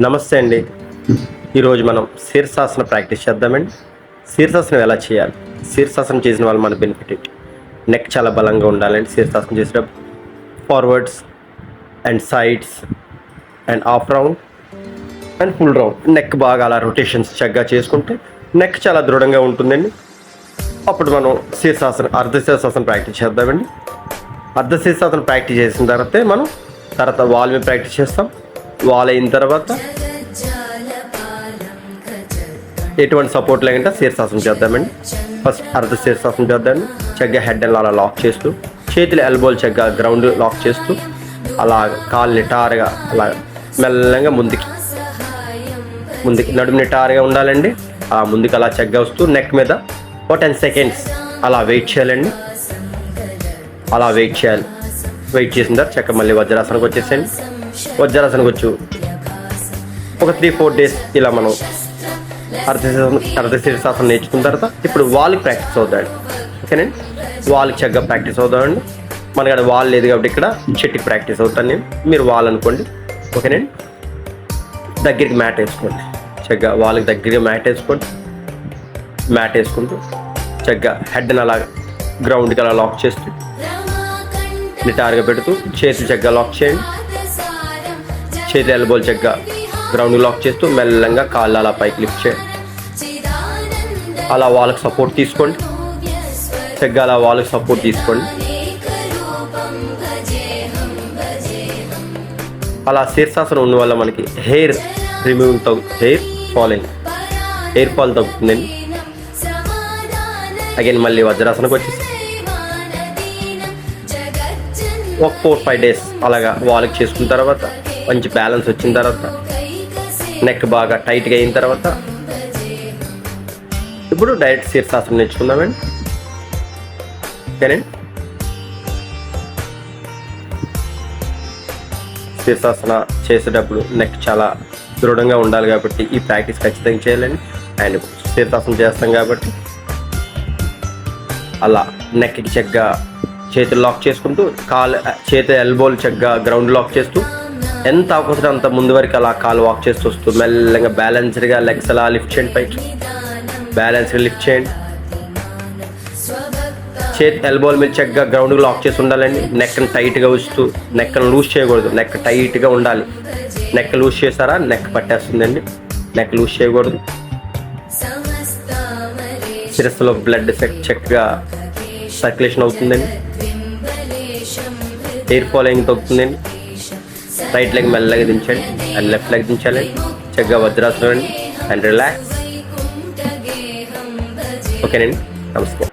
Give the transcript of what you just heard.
నమస్తే అండి. ఈరోజు మనం శీర్షాసన ప్రాక్టీస్ చేద్దామండి. శీర్షాసనం ఎలా చేయాలి, శీర్షాసనం చేసిన వాళ్ళు మన బెనిఫిట్ ఏంటి, నెక్ చాలా బలంగా ఉండాలండి. శీర్షాసనం చేసేటప్పుడు forwards and sides and half round and full round neck బాగా అలా రొటేషన్స్ చక్కగా చేసుకుంటే నెక్ చాలా దృఢంగా ఉంటుందండి. అప్పుడు మనం అర్ధ శీర్షాసనం ప్రాక్టీస్ చేద్దామండి. అర్ధ శీర్షాసనం ప్రాక్టీస్ చేసిన తర్వాత వాల్ మీద ప్రాక్టీస్ చేస్తాం. వాల్ అయిన తర్వాత ఎటువంటి సపోర్ట్ లేకుండా శీర్షాసనం చేద్దామండి. ఫస్ట్ అర్ధ శీర్షాసనం చేద్దామండి. చక్కగా హెడ్ అలా లాక్ చేస్తూ, చేతులు ఎల్బోలు చక్కగా గ్రౌండ్ లాక్ చేస్తూ, అలా కాళ్ళు నిటారుగా అలా మెల్లగా ముందుకి నడుము నిటారుగా ఉండాలండి. అలా ముందుకు అలా చక్కగా వస్తూ నెక్ మీద 10 సెకండ్స్ అలా వెయిట్ చేయాలండి. అలా వెయిట్ చేసిన తర్వాత చక్కగా మళ్ళీ వజ్రాసనకు వచ్చేసేయండి. వజ్రాసనకు వచ్చి ఒక 3-4 డేస్ ఇలా మనం అర్ధ శీర్షాసనం నేర్చుకున్న తర్వాత ఇప్పుడు వాల్కి ప్రాక్టీస్ అవుతాడు. ఓకేనండి, వాల్కి చక్కగా ప్రాక్టీస్ అవుతామండి. మనకి అక్కడ వాల్ లేదు కాబట్టి ఇక్కడ చెట్టుకి ప్రాక్టీస్ అవుతాను నేను. మీరు వాల్ అనుకోండి. ఓకేనండి, దగ్గరికి మ్యాట్ వేసుకోండి. చక్కగా వాల్కి దగ్గరగా మ్యాట్ వేసుకుంటూ చక్కగా హెడ్ని అలా గ్రౌండ్కి అలా లాక్ చేస్తూ నిటారుగా పెడుతూ చేతులు చక్కగా లాక్ చేయండి. చేతులు ఎల్బోలు చక్కగా గ్రౌండ్ లాక్ చేస్తూ మెల్లంగా కాళ్ళు అలా పైకి లిఫ్ట్ చేయండి. అలా వాళ్ళకి సపోర్ట్ తీసుకోండి. చక్కగా అలా వాళ్ళకి సపోర్ట్ తీసుకోండి. అలా శీర్షాసనం ఉన్న వల్ల మనకి హెయిర్ ఫాల్ తగ్గుతుందండి. అగైన్ మళ్ళీ వజ్రాసనకు వచ్చేసి ఒక 4-5 డేస్ అలాగా వాల్కి చేసుకున్న తర్వాత మంచి బ్యాలెన్స్ వచ్చిన తర్వాత నెక్ బాగా టైట్గా అయిన తర్వాత ఇప్పుడు డైరెక్ట్ శీర్షాసనం నేర్చుకుందామండి. ఓకేనండి, శీర్షాసన చేసేటప్పుడు నెక్ చాలా దృఢంగా ఉండాలి కాబట్టి ఈ ప్రాక్టీస్ ఖచ్చితంగా చేయాలండి. అండ్ శీర్షాసనం చేస్తాం కాబట్టి అలా నెక్కి చక్కగా చేతులు లాక్ చేసుకుంటూ చేతి ఎల్బోలు చక్కగా గ్రౌండ్ లాక్ చేస్తూ ఎంత అవసరం అంత ముందు వరకు అలా కాలు వాక్ చేస్తూ వస్తూ మెల్లగా బ్యాలెన్స్డ్గా లెగ్స్ అలా లిఫ్ట్ చేయండి. పైకి బ్యాలెన్స్గా లిఫ్ట్ చేయండి. చేతి ఎల్బోల్ మీద చక్కగా గ్రౌండ్ లాక్ చేసి ఉండాలండి. నెక్ని టైట్గా ఉంచుతూ నెక్ని లూజ్ చేయకూడదు. నెక్ టైట్గా ఉండాలి. నెక్ లూజ్ చేస్తారా నెక్ పట్టేస్తుందండి. నెక్ లూజ్ చేయకూడదు. శిరస్సులో బ్లడ్ చక్కగా సర్క్యులేషన్ అవుతుందండి. హెయిర్ ఫాలోయింగ్ తగ్గుతుందండి. రైట్ లెగ్ మెల్లగా దించండి అండ్ లెఫ్ట్ లెగ్ దించాలండి. చక్కగా వజ్రాసనం అండి అండ్ రిలాక్స్. ఓకేనండి, నమస్తే.